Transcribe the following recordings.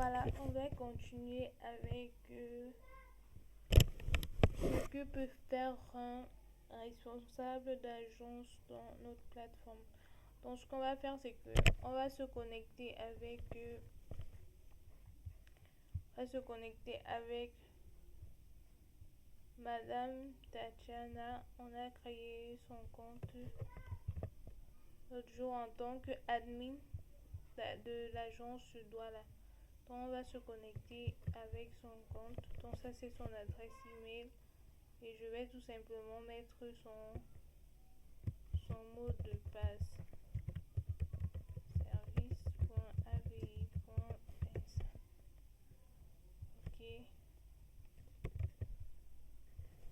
Voilà, on va continuer avec ce que peut faire un responsable d'agence dans notre plateforme. Donc ce qu'on va faire, c'est que on va se connecter avec Madame Tatiana. On a créé son compte l'autre jour en tant que admin de l'agence Douala. Donc on va se connecter avec son compte. Donc ça c'est son adresse email et je vais tout simplement mettre son mot de passe service.avi.s. Ok,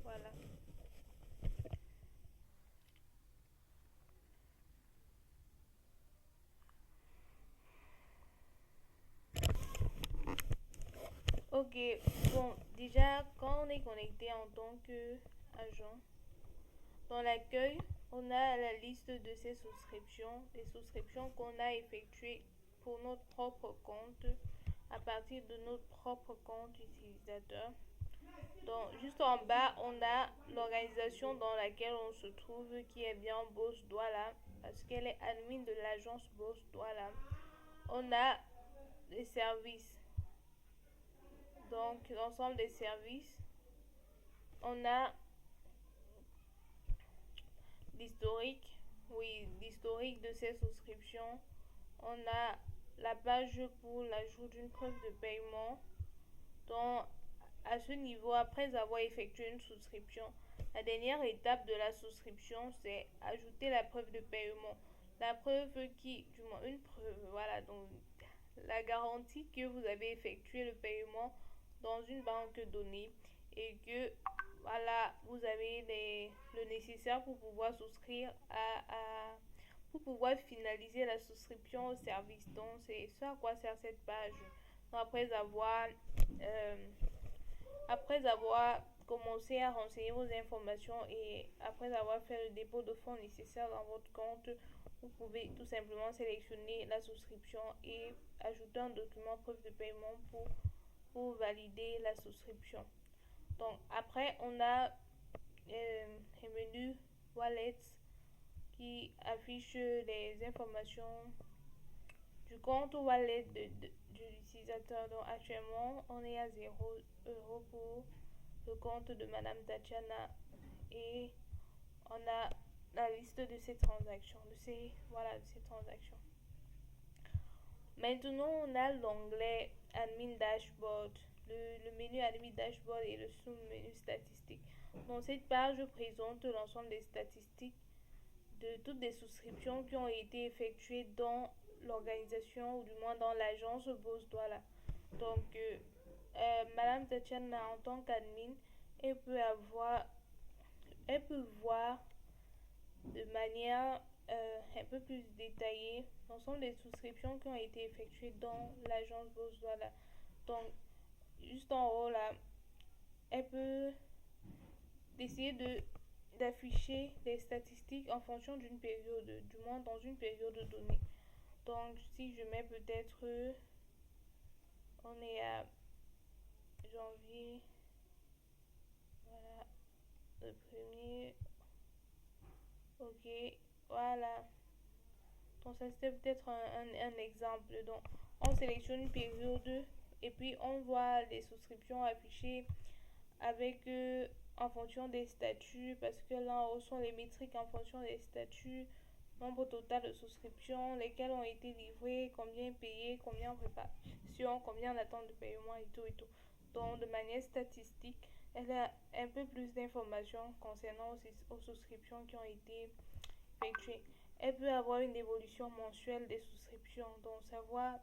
voilà. Ok, bon, déjà quand on est connecté en tant qu'agent, dans l'accueil, on a la liste de ces souscriptions, les souscriptions qu'on a effectuées pour notre propre compte à partir de notre propre compte utilisateur. Donc, juste en bas, on a l'organisation dans laquelle on se trouve qui est bien Boss Douala parce qu'elle est admin de l'agence Boss Douala. On a les services, donc l'ensemble des services. On a l'historique, oui, l'historique de ces souscriptions. On a la page pour l'ajout d'une preuve de paiement. Donc, à ce niveau, après avoir effectué une souscription, la dernière étape de la souscription, c'est ajouter la preuve de paiement. La preuve qui, du moins une preuve, voilà, donc la garantie que vous avez effectué le paiement dans une banque de données et que voilà, vous avez le nécessaire pour pouvoir souscrire pour pouvoir finaliser la souscription au service. Donc c'est ce à quoi sert cette page. Donc, euh, après avoir commencé à renseigner vos informations et après avoir fait le dépôt de fonds nécessaires dans votre compte, vous pouvez tout simplement sélectionner la souscription et ajouter un document preuve de paiement pour valider la souscription. Donc après, on a un menu Wallet qui affiche les informations du compte Wallet de l'utilisateur. Donc actuellement, on est à 0 € pour le compte de Madame Tatiana et on a la liste de ces transactions, de ces transactions. Maintenant, on a l'onglet Admin Dashboard, le menu Admin Dashboard et le sous-menu statistiques. Dans cette page, je présente l'ensemble des statistiques de toutes les souscriptions qui ont été effectuées dans l'organisation ou du moins dans l'agence Boss Douala. Donc, Madame Tatiana, en tant qu'admin, elle peut voir de manière un peu plus détaillée l'ensemble des souscriptions qui ont été effectuées dans l'agence Boss Douala. Donc, juste en haut là, elle peut essayer d'afficher les statistiques en fonction d'une période, du moins dans une période donnée. Donc, si je mets peut-être, on est à janvier, voilà, le premier, ok, voilà. Donc, ça c'était peut-être un exemple. Donc, on sélectionne une période et puis on voit les souscriptions affichées avec en fonction des statuts parce que là en haut sont les métriques en fonction des statuts, nombre total de souscriptions, lesquelles ont été livrées, combien payé, combien en préparation, combien en attente de paiement et tout et tout. Donc de manière statistique, elle a un peu plus d'informations concernant aux souscriptions qui ont été effectuées. Elle peut avoir une évolution mensuelle des souscriptions, donc savoir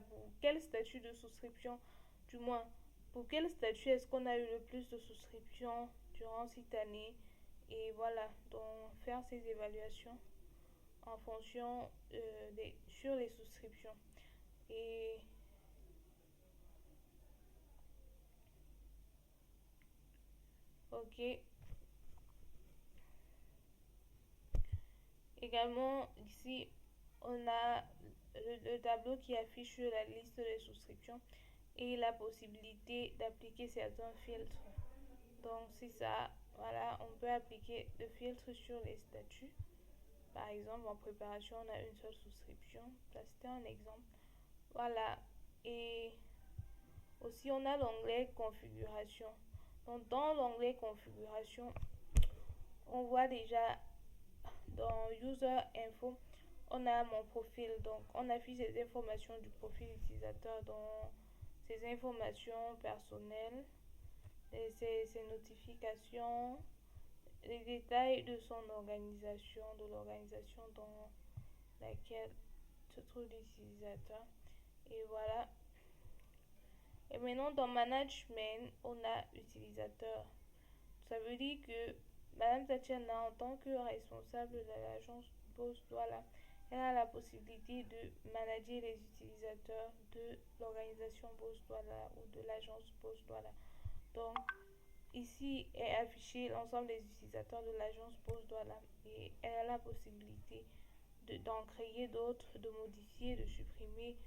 pour quel statut de souscription, du moins pour quel statut est-ce qu'on a eu le plus de souscriptions durant cette année et voilà, donc faire ces évaluations en fonction sur les souscriptions. Et ok, également ici on a le tableau qui affiche la liste des souscriptions et la possibilité d'appliquer certains filtres. Donc c'est ça, voilà, on peut appliquer des filtres sur les statuts. Par exemple, en préparation, on a une seule souscription. Ça, c'était un exemple. Voilà. Et aussi, on a l'onglet configuration. Donc, dans l'onglet configuration, on voit déjà dans User Info, on a mon profil. Donc, on affiche les informations du profil utilisateur dans ses informations personnelles, ses notifications, les détails de son organisation, de l'organisation dans laquelle se trouve l'utilisateur. Et voilà. Et maintenant, dans Management, on a utilisateur. Ça veut dire que Madame Tatiana, en tant que responsable de l'agence Boss Douala, elle a la possibilité de manager les utilisateurs de l'organisation Boss Douala ou de l'agence Boss Douala. Donc, ici est affiché l'ensemble des utilisateurs de l'agence Boss Douala et elle a la possibilité d'en créer d'autres, de modifier, de supprimer,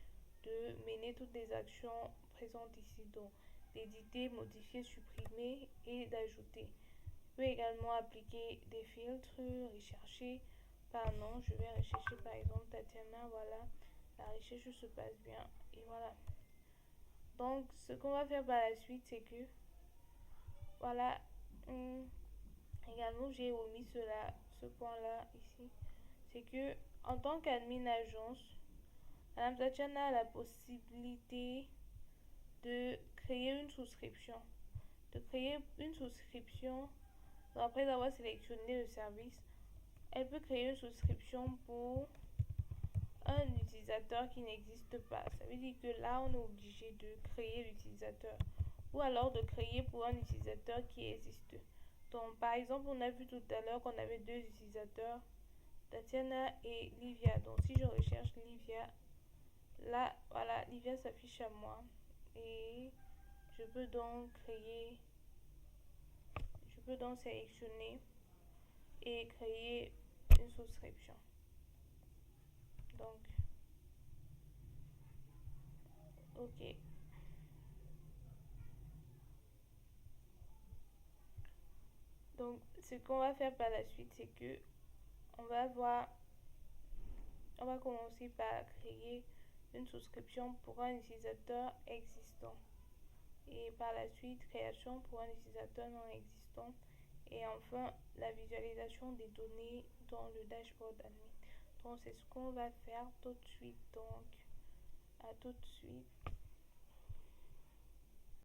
de mener toutes les actions présentes ici, donc d'éditer, modifier, supprimer et d'ajouter. Vous pouvez également appliquer des filtres, rechercher par nom. Je vais rechercher par exemple Tatiana, voilà, la recherche se passe bien et voilà. Donc ce qu'on va faire par la suite, c'est que voilà, également j'ai omis ce point-là ici, c'est que en tant qu'admin agence, Madame Tatiana a la possibilité de créer une souscription. Après avoir sélectionné le service, elle peut créer une souscription pour un utilisateur qui n'existe pas. Ça veut dire que là, on est obligé de créer l'utilisateur ou alors de créer pour un utilisateur qui existe. Donc, par exemple, on a vu tout à l'heure qu'on avait deux utilisateurs, Tatiana et Livia. Donc, si je recherche Livia, là, voilà, Livia s'affiche à moi. Et je peux donc sélectionner et créer une souscription. Donc, ok. Donc, ce qu'on va faire par la suite, c'est que on va commencer par créer une souscription pour un utilisateur existant. Et par la suite, création pour un utilisateur non existant. Et enfin, la visualisation des données dans le dashboard admin. Donc, c'est ce qu'on va faire tout de suite. Donc, à tout de suite.